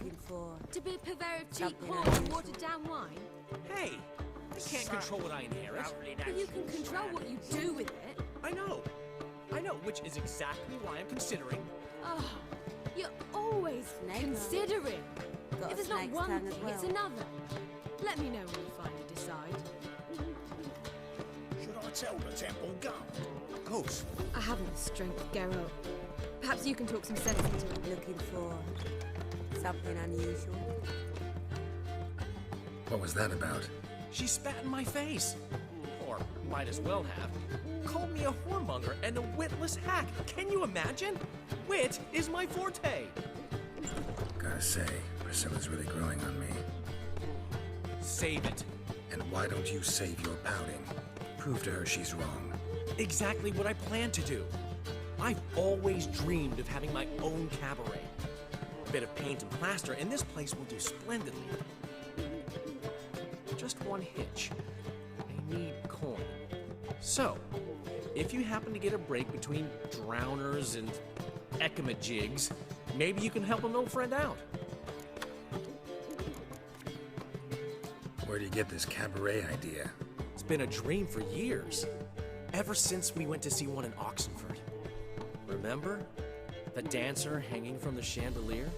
Looking for To be a purveyor of cheap something pork and unusual. watered down wine? Hey, I can't control what I inherit. But you can control what you do with it. I know, which is exactly why I'm considering. Oh, you're always Snake considering. Got a If it's not snake's one tongue as thing, it's well. another. Let me know when you finally decide. Should I tell the temple guard? Of course. I haven't the strength, Geralt. Perhaps you can talk some sense into it. Looking for something unusual. What was that about? She spat in my face. Or might as well have. Called me a whoremonger and a witless hack. Can you imagine? Wit is my forte. Gotta say, Priscilla's really growing on me. Save it. And why don't you save your pouting? Prove to her she's wrong. Exactly what I plan to do. I've always dreamed of having my own cabaret. A bit of paint and plaster, and this place will do splendidly. Just one hitch. I need coin. So, if you happen to get a break between drowners and ekamajigs, maybe you can help an old friend out. Where do you get this cabaret idea? It's been a dream for years. Ever since we went to see one in Oxenford. Remember? The dancer hanging from the chandelier?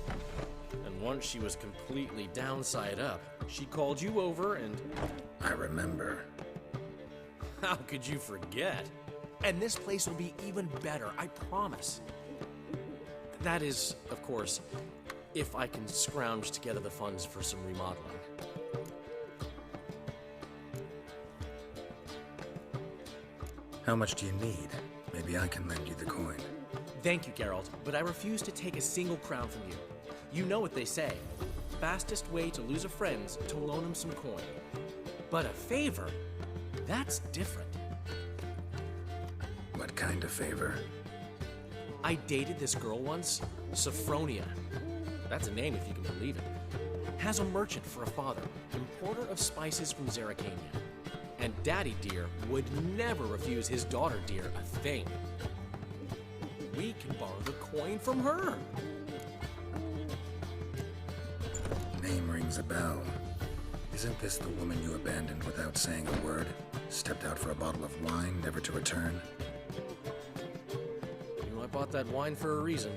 And once she was completely downside up, she called you over and... I remember. How could you forget? And this place will be even better, I promise. That is, of course, if I can scrounge together the funds for some remodeling. How much do you need? Maybe I can lend you the coin. Thank you, Geralt, but I refuse to take a single crown from you. You know what they say. Fastest way to lose a friend's to loan him some coin. But a favor? That's different. What kind of favor? I dated this girl once, Sophronia. That's a name if you can believe it. Has a merchant for a father, importer of spices from Zerrikania. And Daddy Dear would never refuse his daughter Dear a thing. We can borrow the coin from her. Name rings a bell. Isn't this the woman you abandoned without saying a word? Stepped out for a bottle of wine, never to return? You know, I bought that wine for a reason.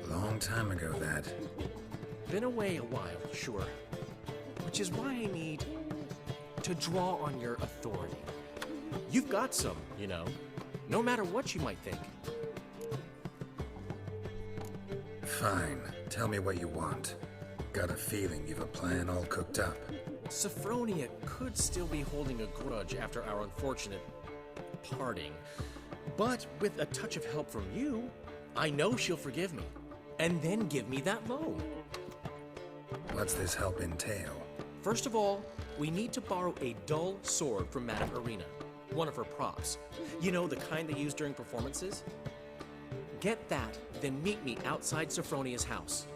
Long time ago, that. Been away a while, sure. Which is why I need to draw on your authority. You've got some, you know, no matter what you might think. Fine. Tell me what you want. Got a feeling you've a plan all cooked up. Sophronia could still be holding a grudge after our unfortunate parting. But with a touch of help from you, I know she'll forgive me. And then give me that loan. What's this help entail? First of all, we need to borrow a dull sword from Madame Irina, one of her props. You know, the kind they use during performances? Get that, then meet me outside Sophronia's house.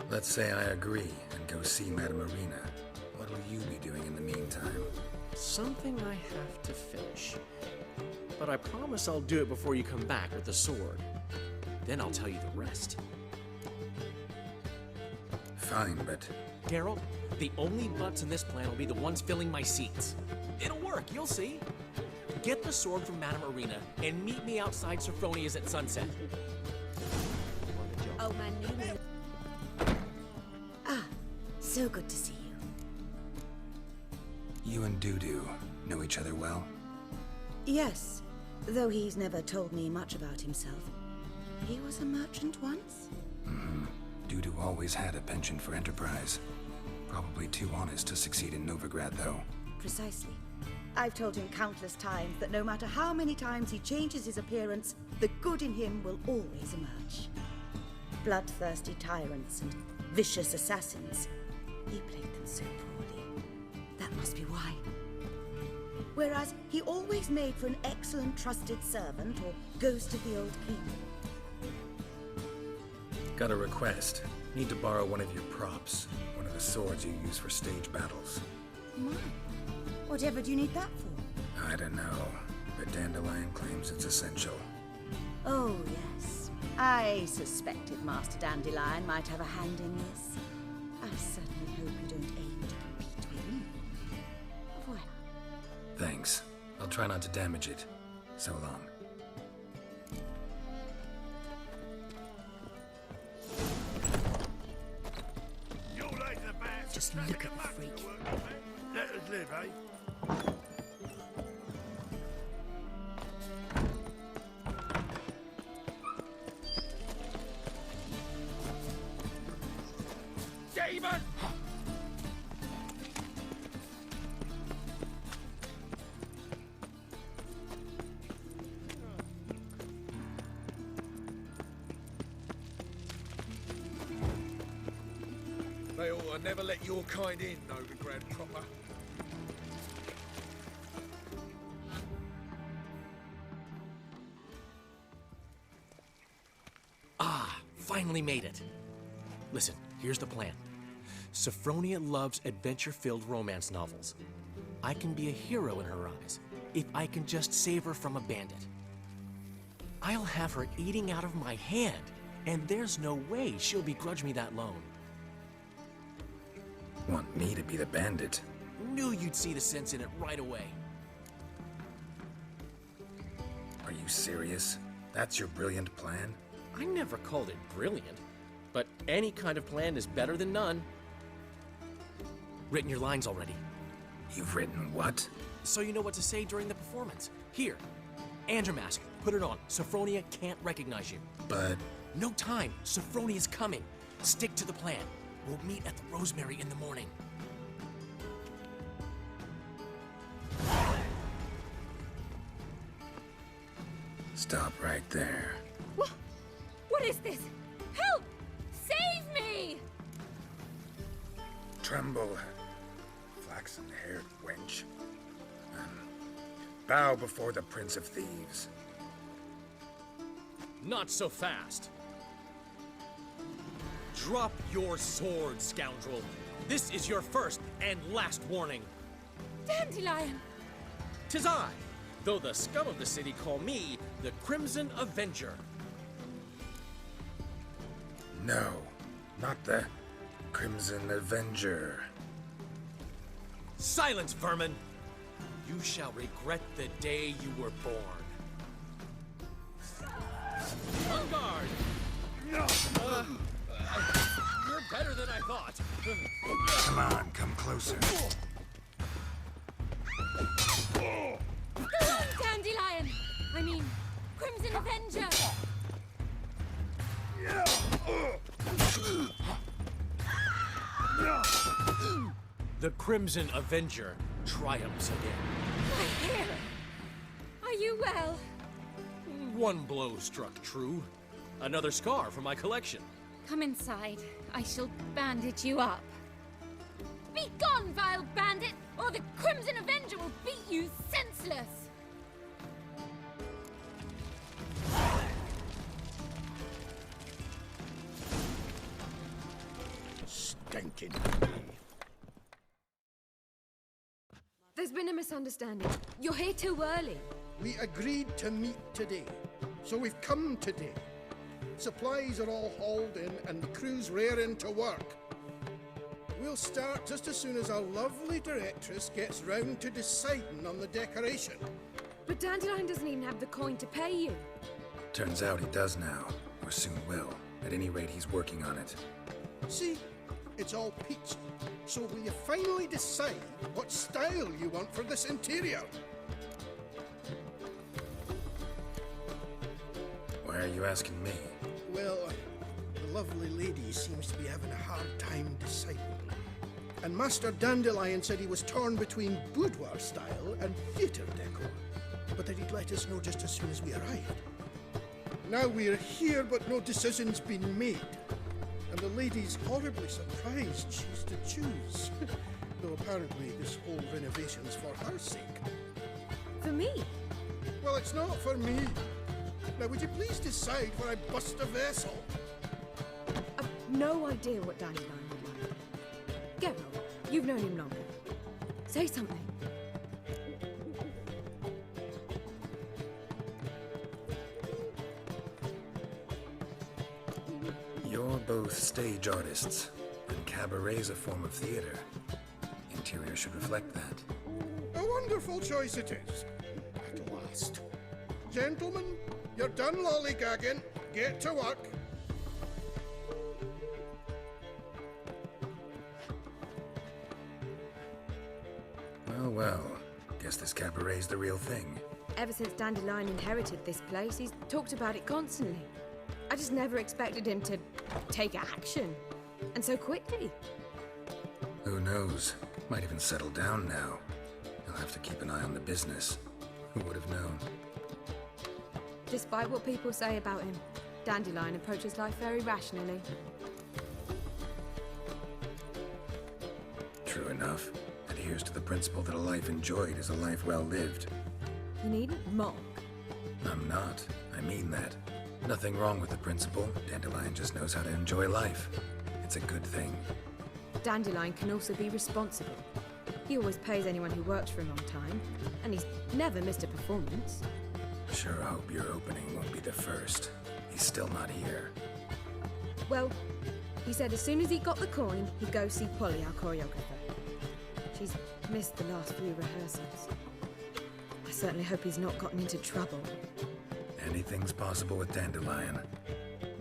Let's say I agree and go see Madame Irina. What will you be doing in the meantime? Something I have to finish. But I promise I'll do it before you come back with the sword. Then I'll tell you the rest. Fine, but... Geralt, the only butts in this plan will be the ones filling my seats. It'll work, you'll see. Get the sword from Madame Irina and meet me outside Sophronia's at sunset. Oh, man, Ah, so good to see you. You and Dudu know each other well? Yes, though he's never told me much about himself. He was a merchant once? Mm-hmm. Dudu always had a penchant for enterprise. Probably too honest to succeed in Novigrad, though. Precisely. I've told him countless times that no matter how many times he changes his appearance, the good in him will always emerge. Bloodthirsty tyrants and vicious assassins. He played them so poorly. That must be why. Whereas he always made for an excellent trusted servant or ghost of the old king. Got a request. Need to borrow one of your props. One of the swords you use for stage battles. My, whatever do you need that for? I don't know, but Dandelion claims it's essential. Oh, yes. I suspected Master Dandelion might have a hand in this. I certainly hope you don't aim to compete with me. Voilà. Thanks. I'll try not to damage it. So long. You're like the best. Just look at the freak. Let us live, eh? Demon! They ought to never let your kind in, Novigrad proper. Ah, finally made it. Listen, here's the plan. Sophronia loves adventure-filled romance novels. I can be a hero in her eyes if I can just save her from a bandit. I'll have her eating out of my hand, and there's no way she'll begrudge me that loan. Want me to be the bandit? Knew you'd see the sense in it right away. Are you serious? That's your brilliant plan? I never called it brilliant, but any kind of plan is better than none. Written your lines already, You've written what? so you know what to say during the performance. Here, and your mask. Put it on. Sophronia can't recognize you. But No time. Sophronia's coming. Stick to the plan. We'll meet at the Rosemary in the morning. stop right there. What is this? Help! Save me! Tremble, flaxen-haired wench. Bow before the Prince of Thieves. Not so fast. Drop your sword, scoundrel. This is your first and last warning. Dandelion! 'Tis I, though the scum of the city call me the Crimson Avenger. No, not the Crimson Avenger. Silence, vermin! You shall regret the day you were born. On guard! You're better than I thought. Come on, come closer. Go on, Dandelion! I mean, Crimson Avenger! The Crimson Avenger triumphs again. My hair! Are you well? One blow struck true. Another scar from my collection. Come inside. I shall bandage you up. Be gone, vile bandit, or the Crimson Avenger will beat you senseless! Stinking. There's been a misunderstanding. You're here too early. We agreed to meet today, so we've come today. Supplies are all hauled in and the crew's raring to work. We'll start just as soon as our lovely directress gets round to deciding on the decoration. But Dandelion doesn't even have the coin to pay you. Turns out he does now, or soon will. At any rate, he's working on it. See, it's all peachy. So will you finally decide what style you want for this interior? Why are you asking me? Well, the lovely lady seems to be having a hard time deciding. And Master Dandelion said he was torn between boudoir style and theatre decor, but that he'd let us know just as soon as we arrived. Now we're here, but no decision's been made. And the lady's horribly surprised she's to choose. Though apparently this whole renovation's for her sake. For me? Well, it's not for me. Now, would you please decide where I bust a vessel? I've no idea what Dandelion would like. Geralt, you've known him longer. Say something. both stage artists, and cabaret's a form of theater. Interior should reflect that. A wonderful choice it is. At last. Gentlemen, you're done lollygagging. Get to work. Well, guess this cabaret's the real thing. Ever since Dandelion inherited this place, he's talked about it constantly. I just never expected him to take action. And so quickly. Who knows? Might even settle down now. He'll have to keep an eye on the business. Who would have known? Despite what people say about him, Dandelion approaches life very rationally. True enough. Adheres to the principle that a life enjoyed is a life well lived. You needn't mock. I'm not. I mean that. Nothing wrong with the principle. Dandelion just knows how to enjoy life. It's a good thing. Dandelion can also be responsible. He always pays anyone who works for him on time, and he's never missed a performance. Sure hope your opening won't be the first. He's still not here. Well, he said as soon as he got the coin, he'd go see Polly, our choreographer. She's missed the last few rehearsals. I certainly hope he's not gotten into trouble. Anything's possible with Dandelion.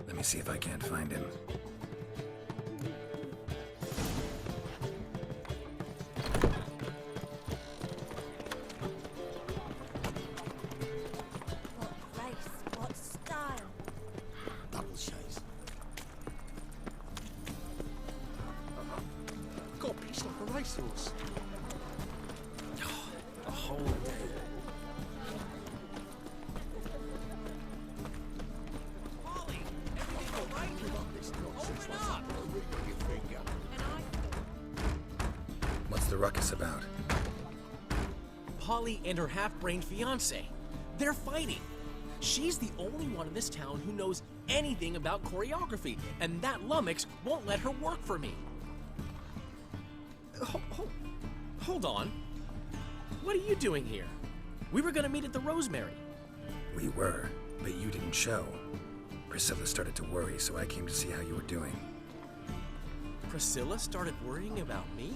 Let me see if I can't find him. What grace, what style. Double shades. Got a piece like a racehorse. A whole day. What's the ruckus about? Polly and her half-brained fiancé. They're fighting. She's the only one in this town who knows anything about choreography, and that lummox won't let her work for me. Hold on. What are you doing here? We were gonna meet at the Rosemary. We were, but you didn't show. Priscilla started to worry, so I came to see how you were doing. Priscilla started worrying about me?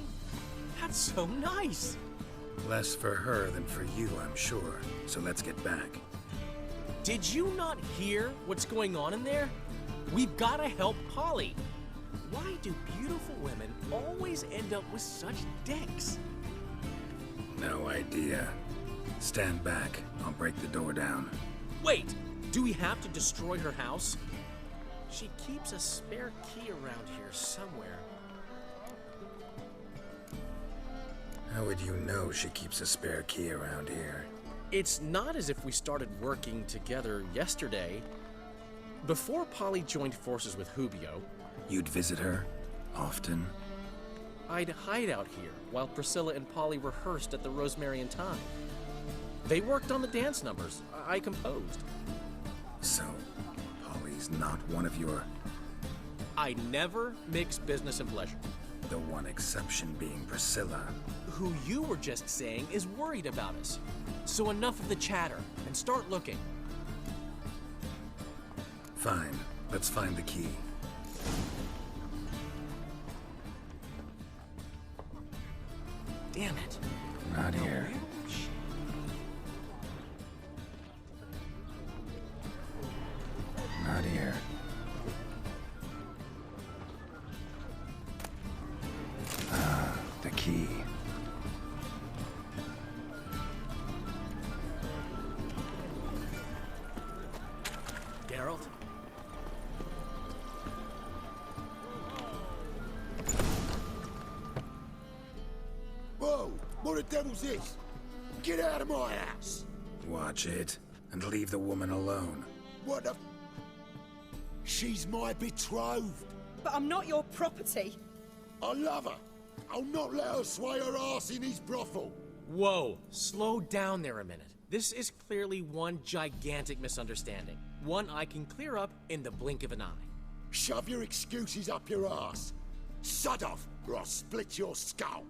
That's so nice. Less for her than for you, I'm sure. So let's get back. Did you not hear what's going on in there? We've gotta help Polly. Why do beautiful women always end up with such dicks? No idea. Stand back. I'll break the door down. Wait, do we have to destroy her house? She keeps a spare key around here somewhere. How would you know she keeps a spare key around here? It's not as if we started working together yesterday. Before Polly joined forces with Hubio, You'd visit her? Often? I'd hide out here while Priscilla and Polly rehearsed at the Rosemary and Thyme. They worked on the dance numbers I composed. So, Polly's not one of your... I never mix business and pleasure. The one exception being Priscilla. Who you were just saying is worried about us. So enough of the chatter and start looking. Fine. Let's find the key. Damn it. Not here. Not here. Ah, the key. Geralt? Whoa! What the devil's this? Get out of my house! Watch it, and leave the woman alone. What the... She's my betrothed. But I'm not your property. I love her. I'll not let her sway her ass in his brothel. Whoa, slow down there a minute. This is clearly one gigantic misunderstanding. One I can clear up in the blink of an eye. Shove your excuses up your ass. Sod off, or I'll split your skull.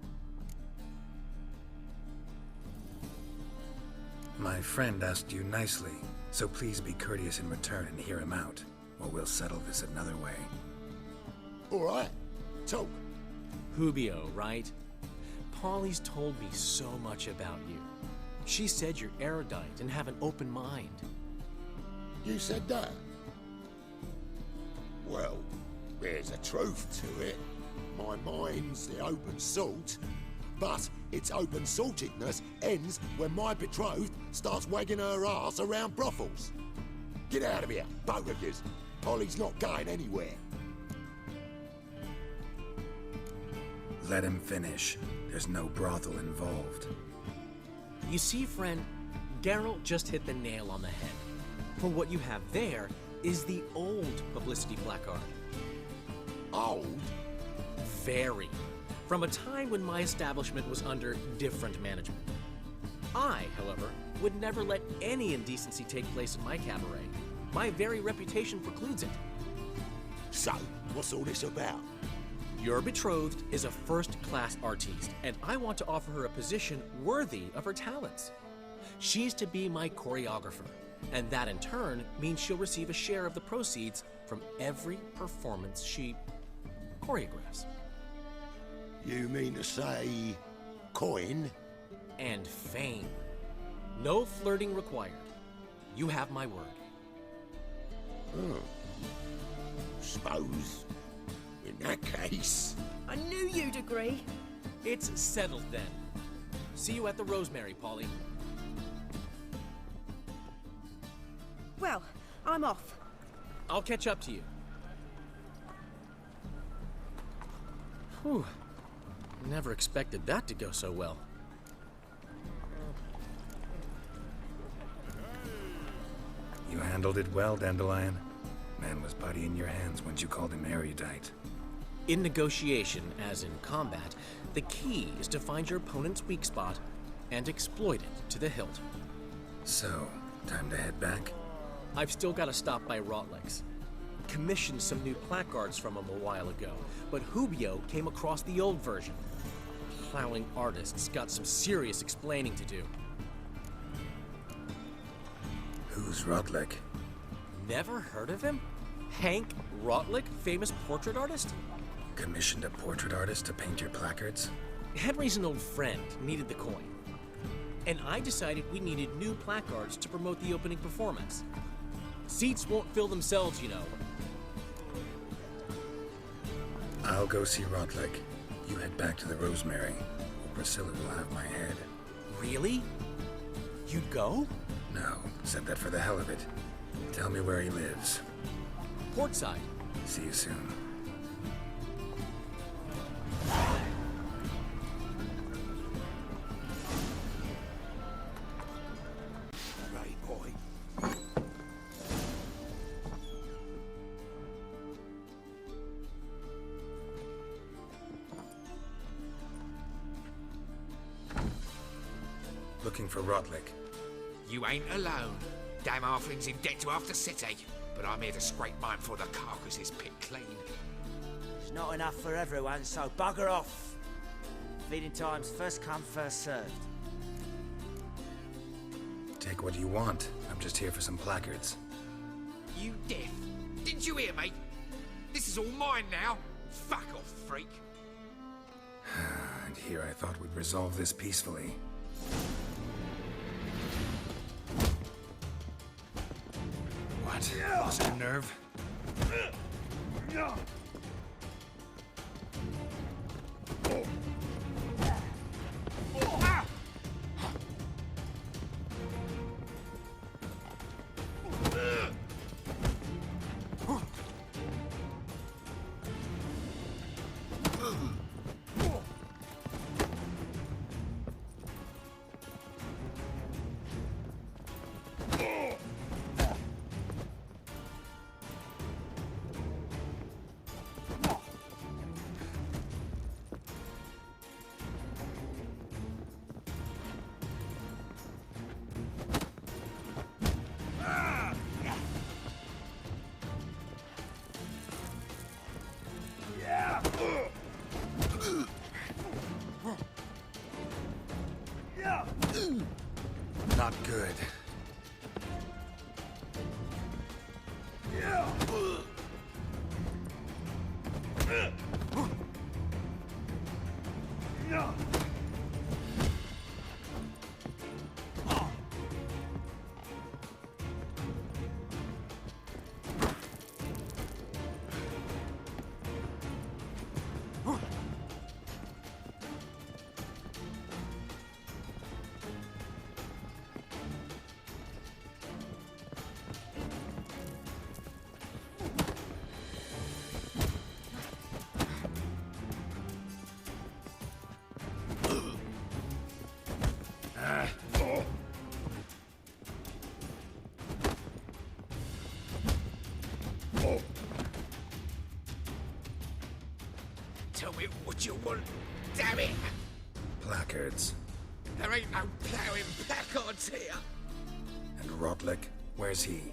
My friend asked you nicely, so please be courteous in return and hear him out, or we'll settle this another way. All right, talk. Hubio, right? Polly's told me so much about you. She said you're erudite and have an open mind. You said that? Well, there's a truth to it. My mind's the open salt, but its open saltedness ends when my betrothed starts wagging her ass around brothels. Get out of here, both of yous. Polly's not going anywhere. Let him finish. There's no brothel involved. You see, friend, Geralt just hit the nail on the head. For what you have there is the old publicity placard. Old? Very. From a time when my establishment was under different management. I, however, would never let any indecency take place in my cabaret. My very reputation precludes it. So, what's all this about? Your betrothed is a first-class artiste, and I want to offer her a position worthy of her talents. She's to be my choreographer, and that in turn means she'll receive a share of the proceeds from every performance she choreographs. You mean to say... coin? And fame. No flirting required. You have my word. Suppose... in that case... I knew you'd agree. It's settled then. See you at the Rosemary, Polly. Well, I'm off. I'll catch up to you. Whew. Never expected that to go so well. You handled it well, Dandelion. Man was putty in your hands once you called him erudite. In negotiation, as in combat, the key is to find your opponent's weak spot and exploit it to the hilt. So, time to head back? I've still got to stop by Rautlec's. Commissioned some new placards from him a while ago, but Hubio came across the old version. Plowing artists got some serious explaining to do. Who's Rautlec'i? Never heard of him? Hank Rautlec'i, famous portrait artist? Commissioned a portrait artist to paint your placards? Henry's an old friend, needed the coin. And I decided we needed new placards to promote the opening performance. Seats won't fill themselves, you know. I'll go see Rautlec'i. You head back to the Rosemary, or Priscilla will have my head. Really? You'd go? No, said that for the hell of it. Tell me where he lives. Portside. See you soon. Right, boy. Looking for Rautlec'i. You ain't alone. Damn halfling's in debt to half the city. But I'm here to scrape mine before the carcass is picked clean. There's not enough for everyone, so bugger off. Feeding time's first come, first served. Take what you want. I'm just here for some placards. You deaf? Didn't you hear me? This is all mine now. Fuck off, freak. And here I thought we'd resolve this peacefully. What? Lost your nerve? Not good. Tell me what you want, damn it! Placards. There ain't no ploughing placards here. And Rautlec'i? Where's he?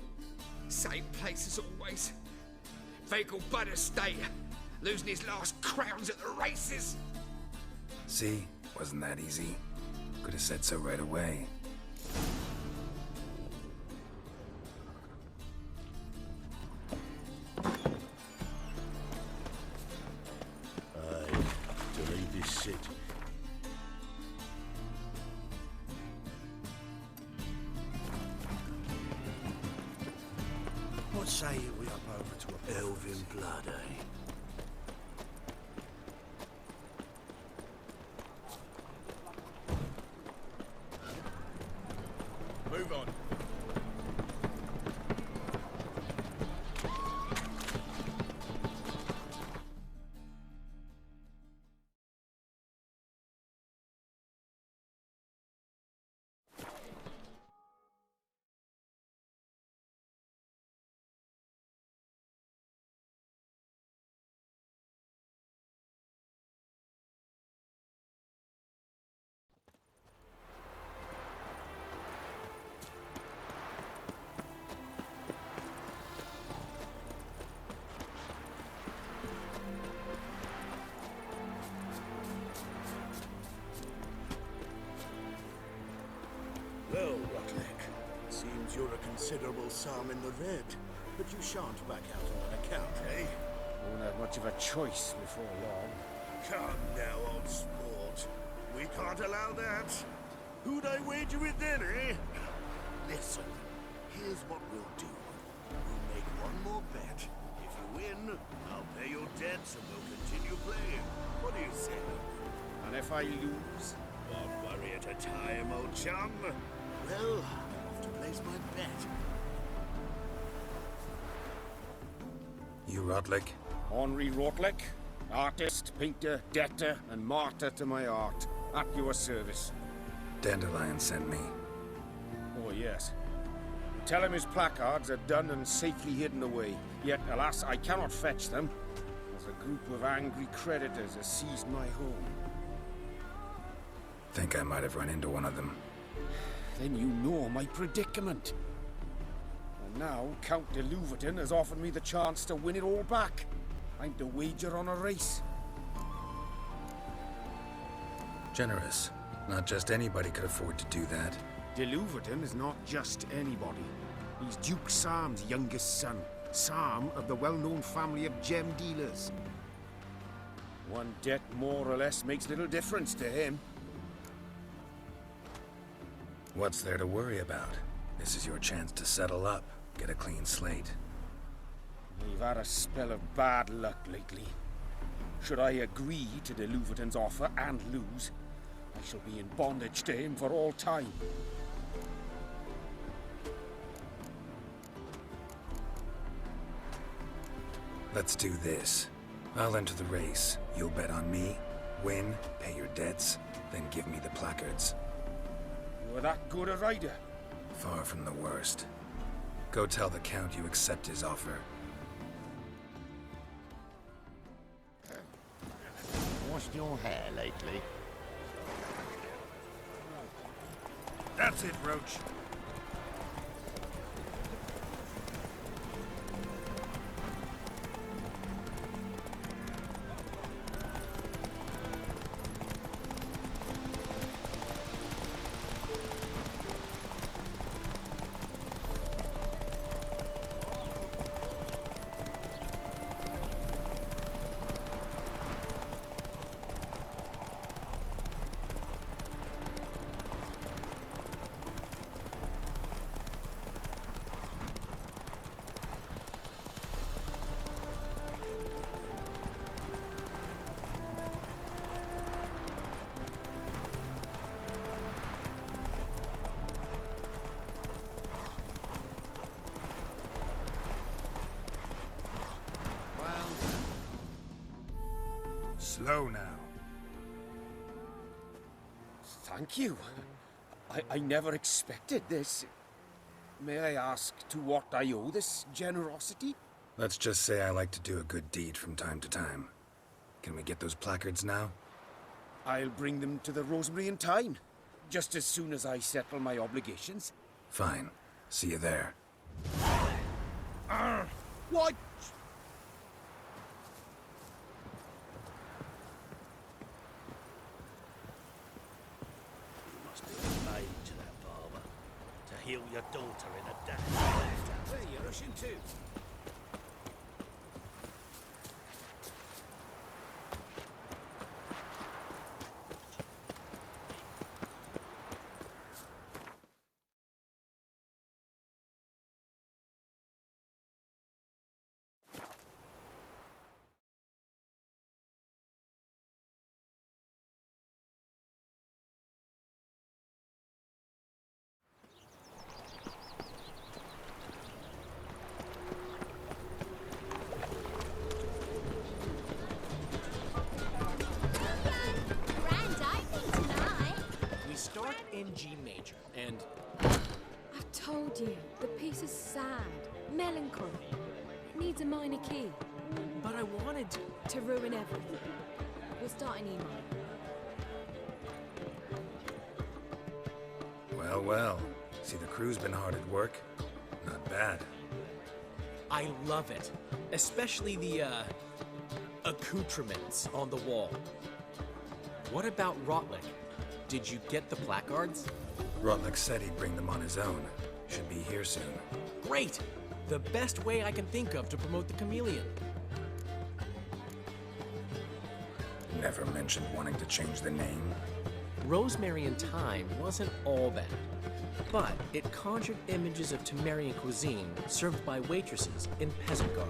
Same place as always. Vegelbud estate. Losing his last crowns at the races. See? Wasn't that easy? Could have said so right away. To leave this city. What say you we up over to elven blood, eh? Move on. Well, Rautlec'i, seems you're a considerable psalm in the red, but you shan't back out on an account, eh? Won't have much of a choice before long. Come now, old sport. We can't allow that. Who'd I wager with then, eh? Listen, here's what we'll do. We'll make one more bet. If you win, I'll pay your debts and we'll continue playing. What do you say? And if I lose? One worry at a time, old chum. Well, I'll have to place my bet. You Rautlec'i? Henri Rautlec'i, artist, painter, debtor, and martyr to my art. At your service. Dandelion sent me. Oh, yes. Tell him his placards are done and safely hidden away. Yet, alas, I cannot fetch them, as a group of angry creditors has seized my home. Think I might have run into one of them. Then you know my predicament. And now Count de Louverton has offered me the chance to win it all back. I'm to wager on a race. Generous. Not just anybody could afford to do that. De Louverton is not just anybody. He's Duke Sam's youngest son. Sam of the well-known family of gem dealers. One debt more or less makes little difference to him. What's there to worry about? This is your chance to settle up, get a clean slate. We've had a spell of bad luck lately. Should I agree to de Louverton's offer and lose, I shall be in bondage to him for all time. Let's do this. I'll enter the race. You'll bet on me, win, pay your debts, then give me the placards. You're that good a rider? Far from the worst. Go tell the Count you accept his offer. Washed your hair lately? That's it, Roach. Slow now. Thank you. I never expected this. May I ask to what I owe this generosity? Let's just say I like to do a good deed from time to time. Can we get those placards now? I'll bring them to the Rosemary in time, just as soon as I settle my obligations. Fine. See you there. What? You must be a maid to that barber. To heal your daughter in a day. Where are you rushing to? In G major, and I've told you, the piece is sad, melancholy. It needs a minor key. but I wanted to ruin everything. We'll start in E minor. Well, well. See, the crew's been hard at work. Not bad. I love it, especially the accoutrements on the wall. What about Rautlec'i? Did you get the placards? Rautlec'i said he'd bring them on his own. Should be here soon. Great! The best way I can think of to promote the chameleon. Never mentioned wanting to change the name. Rosemary in Time wasn't all bad, but it conjured images of Temerian cuisine served by waitresses in peasant garb.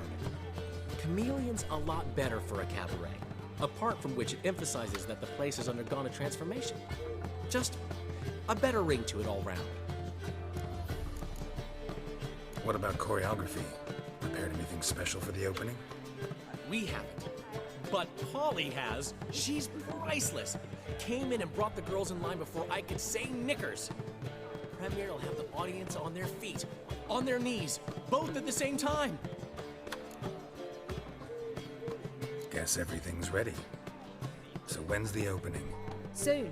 Chameleon's a lot better for a cabaret, apart from which it emphasizes that the place has undergone a transformation. Just a better ring to it all round. What about choreography? Prepared anything special for the opening? We haven't. But Polly has. She's priceless. Came in and brought the girls in line before I could say knickers. Premiere will have the audience on their feet, on their knees, both at the same time. Guess everything's ready. So when's the opening? Soon.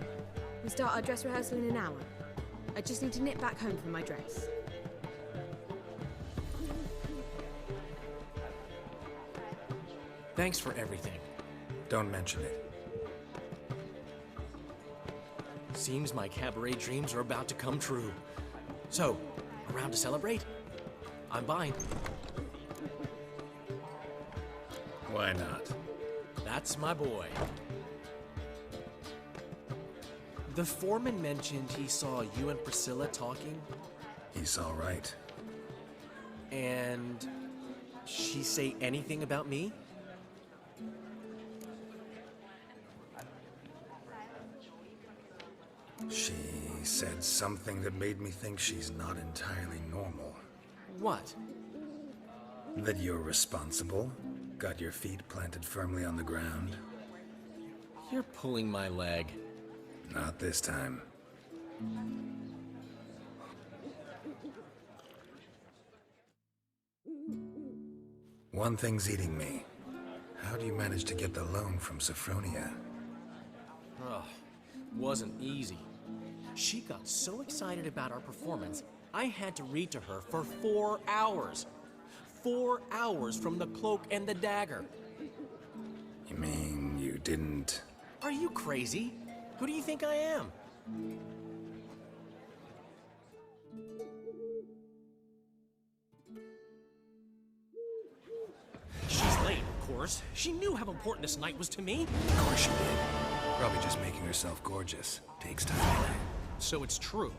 We start our dress rehearsal in an hour. I just need to nip back home for my dress. Thanks for everything. Don't mention it. Seems my cabaret dreams are about to come true. So, around to celebrate? I'm buying. Why not? That's my boy. The foreman mentioned he saw you and Priscilla talking. He saw right. And she say anything about me? She said something that made me think she's not entirely normal. What? That you're responsible, got your feet planted firmly on the ground. You're pulling my leg. Not this time. One thing's eating me. How do you manage to get the loan from Sophronia? Ugh, wasn't easy. She got so excited about our performance, I had to read to her for 4 hours. 4 hours from the cloak and the dagger. You mean you didn't... Are you crazy? Who do you think I am? She's late, of course. She knew how important this night was to me. Of course she did. Probably just making herself gorgeous. Takes time. So it's true.